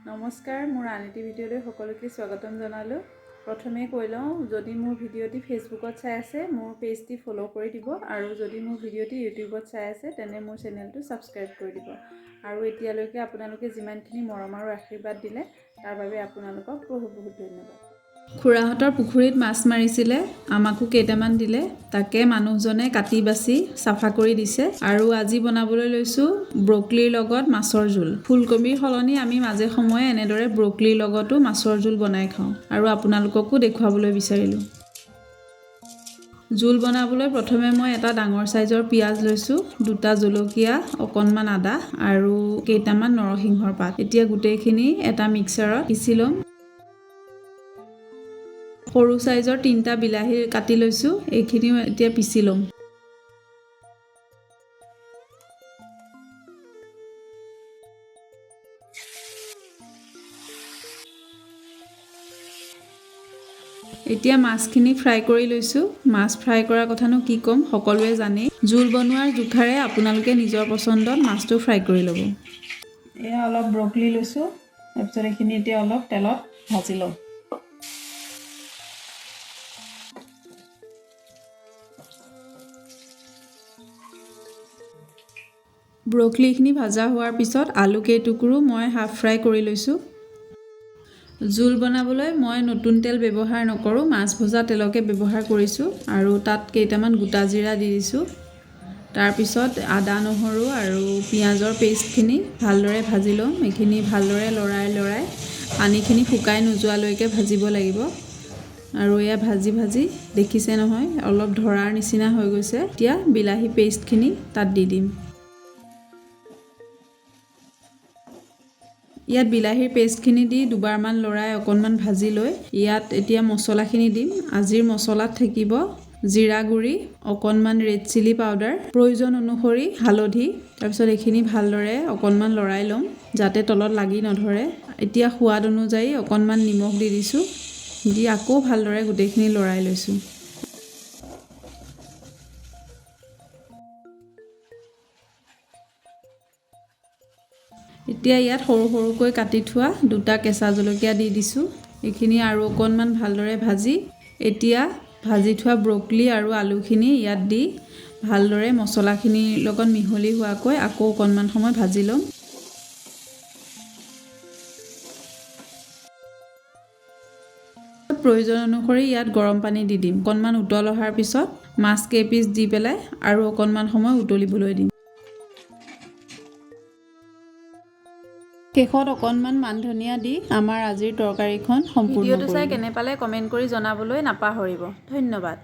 নমস্কাৰ, মোৰ আন এটি ভিডিঅ'লৈ সকলোকে স্বাগতম জনালোঁ। প্ৰথমে কৈ লওঁ, যদি মোৰ ভিডিঅ'টি ফেচবুকত চাই আছে মোৰ পেজটি ফ'ল' কৰি দিব, আৰু যদি মোৰ ভিডিঅ'টি ইউটিউবত চাই আছে তেনে মোৰ চেনেলটো ছাবস্ক্ৰাইব কৰি দিব। আৰু এতিয়ালৈকে আপোনালোকে যিমানখিনি মৰম আৰু আশীৰ্বাদ দিলে তাৰ বাবে আপোনালোকক বহুত বহুত ধন্যবাদ। খুৰাহঁতৰ পুখুৰীত মাছ মাৰিছিলে, আমাকো কেইটামান দিলে, তাকে মানুহজনে কাটি বাছি চাফা কৰি দিছে। আৰু আজি বনাবলৈ লৈছোঁ ব্ৰকলিৰ লগত মাছৰ জোল। ফুলকবিৰ সলনি আমি মাজে সময়ে এনেদৰে ব্ৰকলিৰ লগতো মাছৰ জোল বনাই খাওঁ, আৰু আপোনালোককো দেখুৱাবলৈ বিচাৰিলোঁ। জোল বনাবলৈ প্ৰথমে মই এটা ডাঙৰ চাইজৰ পিঁয়াজ লৈছোঁ, দুটা জলকীয়া, অকণমান আদা আৰু কেইটামান নৰসিংহৰ পাত। এতিয়া গোটেইখিনি এটা মিক্সাৰত পিচি ল'ম। সৰু চাইজৰ 3টা বিলাহী কাটি লৈছোঁ, এইখিনিও এতিয়া পিচি ল'ম। এতিয়া মাছখিনি ফ্ৰাই কৰি লৈছোঁ। মাছ ফ্ৰাই কৰাৰ কথানো কি ক'ম, সকলোৱে জানেই। জোল বনোৱাৰ জোখাৰে আপোনালোকে নিজৰ পচন্দত মাছটো ফ্ৰাই কৰি ল'ব। এয়া অলপ ব্ৰকলি লৈছোঁ, তাৰপিছত এইখিনি এতিয়া অলপ তেলত ভাজি লওঁ। ব্ৰকলিখিনি ভাজা হোৱাৰ পিছত আলু কেইটুকুৰো মই হাফ ফ্ৰাই কৰি লৈছোঁ। জোল বনাবলৈ মই নতুন তেল ব্যৱহাৰ নকৰোঁ, মাছ ভজা তেলকে ব্যৱহাৰ কৰিছোঁ, আৰু তাত কেইটামান গোটা জিৰা দি দিছোঁ। তাৰপিছত আদা নহৰু আৰু পিঁয়াজৰ পেষ্টখিনি ভালদৰে ভাজি ল'ম। এইখিনি ভালদৰে লৰাই পানীখিনি শুকাই নোযোৱালৈকে ভাজিব লাগিব। আৰু এয়া ভাজি দেখিছে নহয়, অলপ ধৰাৰ নিচিনা হৈ গৈছে। এতিয়া বিলাহী পেষ্টখিনি তাত দি দিম। ইয়াত বিলাহীৰ পেষ্টখিনি দি দুবাৰমান লৰাই অকণমান ভাজি লৈ ইয়াত এতিয়া মছলাখিনি দিম। আজিৰ মছলাত থাকিব জিৰা গুড়ি, অকণমান ৰেড চিলি পাউডাৰ, প্ৰয়োজন অনুসৰি হালধি। তাৰপিছত এইখিনি ভালদৰে অকণমান লৰাই ল'ম যাতে তলত লাগি নধৰে। এতিয়া সোৱাদ অনুযায়ী অকণমান নিমখ দি দিছোঁ, দি আকৌ ভালদৰে গোটেইখিনি লৰাই লৈছোঁ। এতিয়া ইয়াত সৰু সৰুকৈ কাটি থোৱা 2টা কেঁচা জলকীয়া দি দিছোঁ। এইখিনি আৰু অকণমান ভালদৰে ভাজি এতিয়া ভাজি থোৱা ব্ৰকলি আৰু আলুখিনি ইয়াত দি ভালদৰে মছলাখিনিৰ লগত মিহলি হোৱাকৈ আকৌ অকণমান সময় ভাজি ল'ম। প্ৰয়োজন অনুসৰি ইয়াত গৰম পানী দি দিম। অকণমান উতল অহাৰ পিছত মাছ কেইপিচ দি পেলাই আৰু অকণমান সময় উতলিবলৈ দিম। শেষত অকণমান মান ধনিয়া দি আমাৰ আজিৰ তৰকাৰীখন সম্পূৰ্ণ কৰিম। ভিডিঅ'টো চাই কেনে পালে কমেণ্ট কৰি জনাবলৈ নাপাহৰিব। ধন্যবাদ।